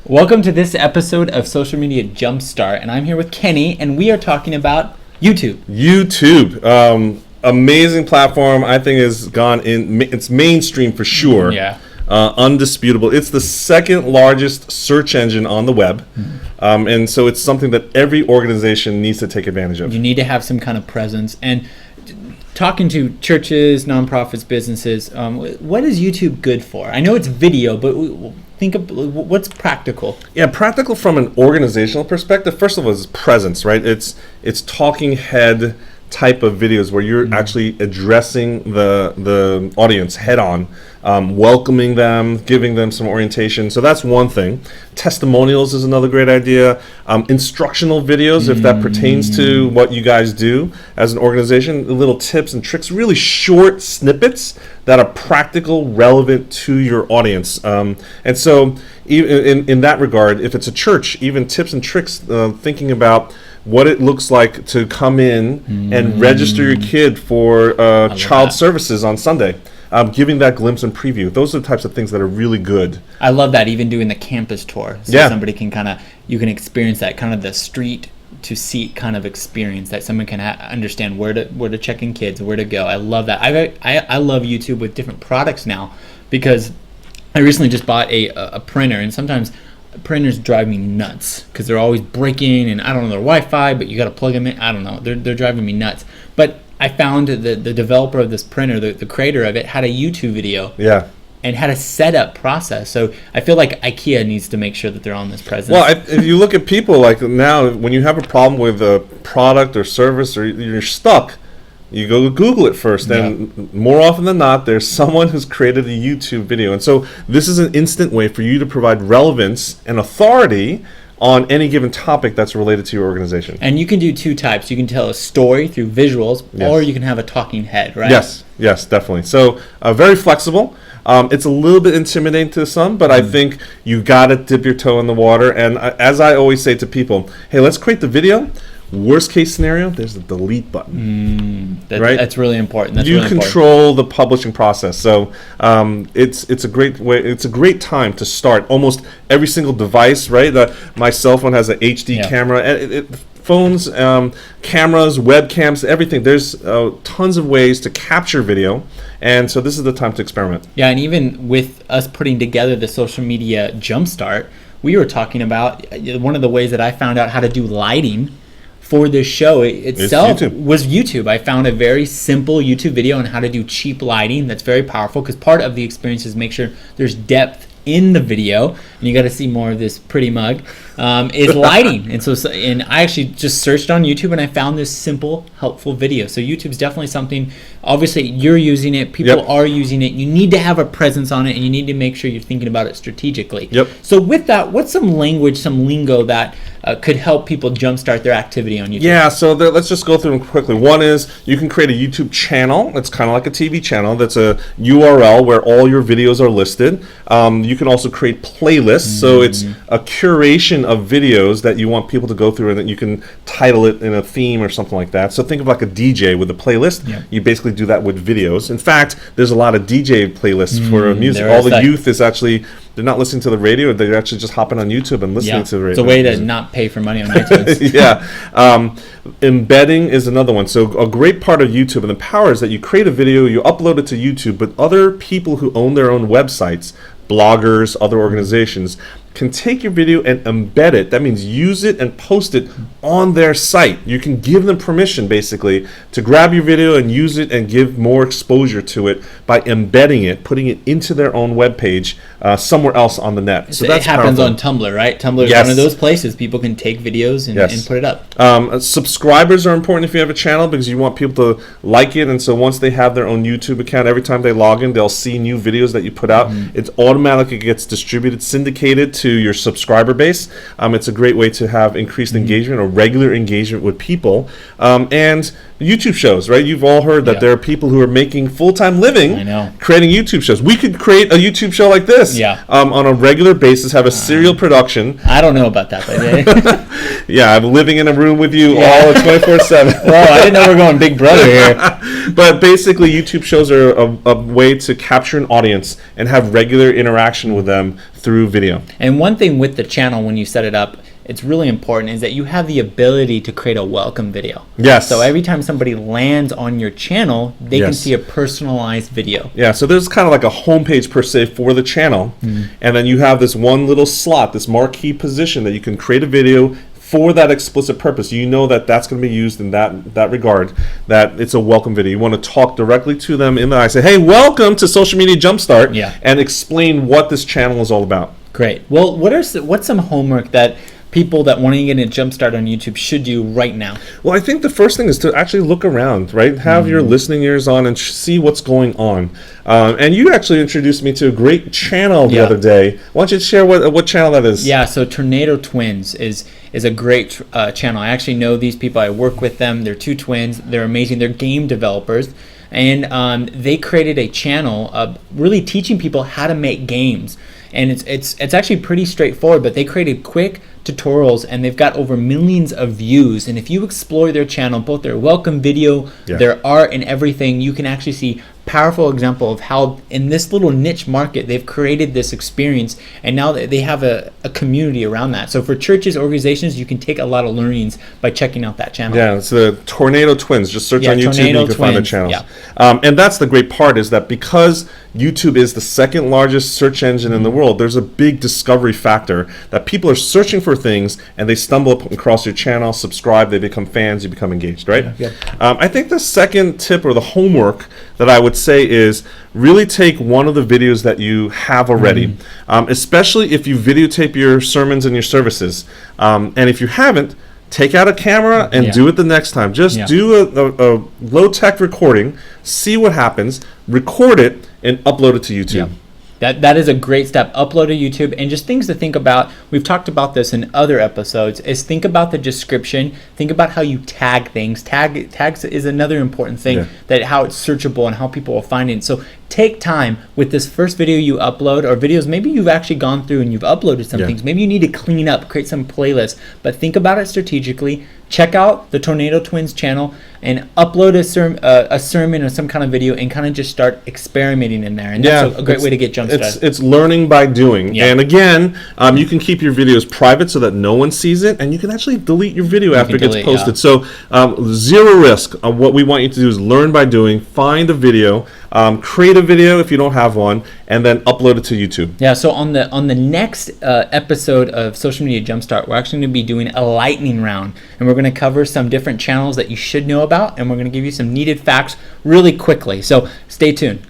Welcome to this episode of Social Media Jumpstart, and I'm here with Kenny, and we are talking about YouTube. Amazing platform. I think has gone in. It's mainstream for sure. Yeah. Undisputable. It's the second largest search engine on the web, and so it's something that every organization needs to take advantage of. You need to have some kind of presence. And talking to churches, nonprofits, businesses, what is YouTube good for? I know it's video, but think of what's practical. Yeah, practical from an organizational perspective. First of all, is presence, right? It's talking head type of videos where you're actually addressing the audience head on, welcoming them, giving them some orientation. So that's one thing. Testimonials is another great idea. Instructional videos, if that pertains to what you guys do as an organization, little tips and tricks, really short snippets that are practical, relevant to your audience. And so even in that regard, if it's a church, even tips and tricks, thinking about what it looks like to come in and register your kid for child services on Sunday. Giving that glimpse and preview. Those are the types of things that are really good. I love that, even doing the campus tour. So somebody can you can experience that kind of the street to seat kind of experience, that someone can understand where to check in kids, where to go. I love that. I love YouTube with different products now, because I recently just bought a printer, and sometimes printers drive me nuts because they're always breaking, and I don't know their Wi-Fi, but you got to plug them in. I don't know. They're driving me nuts. But I found the developer of this printer, the creator of it, had a YouTube video. Yeah. And had a setup process. So I feel like IKEA needs to make sure that they're on this presence. Well, if you look at people like now, when you have a problem with a product or service, or you're stuck, you go Google it first, and more often than not, there's someone who's created a YouTube video. And so this is an instant way for you to provide relevance and authority on any given topic that's related to your organization. And you can do two types. You can tell a story through visuals, or you can have a talking head, right? Yes, definitely. So very flexible. It's a little bit intimidating to some, but I think you got to dip your toe in the water. And as I always say to people, hey, let's create the video. Worst case scenario, there's the delete button. Right? That's really important. You control the publishing process. So it's a great way. It's a great time to start. Almost every single device, right? My cell phone has an HD camera. Phones, cameras, webcams, everything. There's tons of ways to capture video, and so this is the time to experiment. Yeah, and even with us putting together the social media jumpstart, we were talking about one of the ways that I found out how to do lighting for this show itself was YouTube. I found a very simple YouTube video on how to do cheap lighting that's very powerful, because part of the experience is make sure there's depth in the video, and you got to see more of this pretty mug, is lighting. And I actually just searched on YouTube, and I found this simple, helpful video. So YouTube's definitely something. Obviously, you're using it. People are using it. You need to have a presence on it, and you need to make sure you're thinking about it strategically. So with that, what's some language, some lingo that could help people jumpstart their activity on YouTube? Yeah, so let's just go through them quickly. One is you can create a YouTube channel. It's kind of like a TV channel. That's a URL where all your videos are listed. You can also create playlists. So it's a curation of videos that you want people to go through, and that you can title it in a theme or something like that. So think of like a DJ with a playlist. You basically do that with videos. In fact, there's a lot of DJ playlists for music. All the youth is actually, they're not listening to the radio. They're actually just hopping on YouTube and listening to the radio. It's a way to not pay for money on iTunes. Embedding is another one. So a great part of YouTube and the power is that you create a video, you upload it to YouTube, but other people who own their own websites, bloggers, other organizations, can take your video and embed it. That means use it and post it on their site. You can give them permission, basically, to grab your video and use it and give more exposure to it by embedding it, putting it into their own web page somewhere else on the net. So that happens on Tumblr, right? Tumblr is one of those places people can take videos and put it up. Subscribers are important if you have a channel, because you want people to like it. And so once they have their own YouTube account, every time they log in, they'll see new videos that you put out. It automatically gets distributed, syndicated to your subscriber base. It's a great way to have increased engagement or regular engagement with people. And YouTube shows, right? You've all heard that there are people who are making full-time living creating YouTube shows. We could create a YouTube show like this on a regular basis, have a serial production. I don't know about that, but yeah, I'm living in a room with you all 24/7. Whoa, I didn't know we're going Big Brother here. But basically, YouTube shows are a way to capture an audience and have regular interaction with them through video. And one thing with the channel, when you set it up, it's really important, is that you have the ability to create a welcome video. Yes. So every time somebody lands on your channel, they can see a personalized video. Yeah, so there's kind of like a homepage per se for the channel, and then you have this one little slot, this marquee position that you can create a video for that explicit purpose. You know that that's going to be used in that regard, that it's a welcome video. You want to talk directly to them in the eye, say, hey, welcome to Social Media Jumpstart, and explain what this channel is all about. Great. Well, what's some homework that people that want to get a jumpstart on YouTube should do right now? Well, I think the first thing is to actually look around, right? Have your listening ears on and see what's going on. And you actually introduced me to a great channel the other day. Why don't you share what channel that is? Yeah, so Tornado Twins is a great channel. I actually know these people. I work with them. They're two twins. They're amazing. They're game developers. And they created a channel really teaching people how to make games. And it's actually pretty straightforward, but they created quick tutorials, and they've got over millions of views. And if you explore their channel, both their welcome video, their art, and everything, you can actually see powerful example of how in this little niche market they've created this experience, and now they have a community around that. So for churches, organizations, you can take a lot of learnings by checking out that channel. Yeah, it's the Tornado Twins. Just search on YouTube and you can find the channels. And that's the great part, is that because YouTube is the second largest search engine in the world, there's a big discovery factor that people are searching for things and they stumble across your channel, subscribe, they become fans, you become engaged, right? I think the second tip or the homework that I would say is really take one of the videos that you have already, especially if you videotape your sermons and your services. And if you haven't, take out a camera and do it the next time. Just do a low-tech recording, see what happens, record it, and upload it to YouTube. That is a great step. Upload to YouTube. And just things to think about, we've talked about this in other episodes, is think about the description. Think about how you tag things. Tags is another important thing, that how it's searchable and how people will find it. So take time with this first video you upload, or videos maybe you've actually gone through and you've uploaded some things. Maybe you need to clean up, create some playlists, but think about it strategically. Check out the Tornado Twins channel and upload a sermon or some kind of video and kind of just start experimenting in there. And that's a great way to get jump started. It's learning by doing. And again, you can keep your videos private so that no one sees it, and you can actually delete your video after it gets posted. So zero risk. What we want you to do is learn by doing. Find a video, create a video if you don't have one, and then upload it to YouTube. Yeah, so on the next episode of Social Media Jumpstart, we're actually going to be doing a lightning round, and we're going to cover some different channels that you should know about, and we're going to give you some needed facts really quickly. So stay tuned.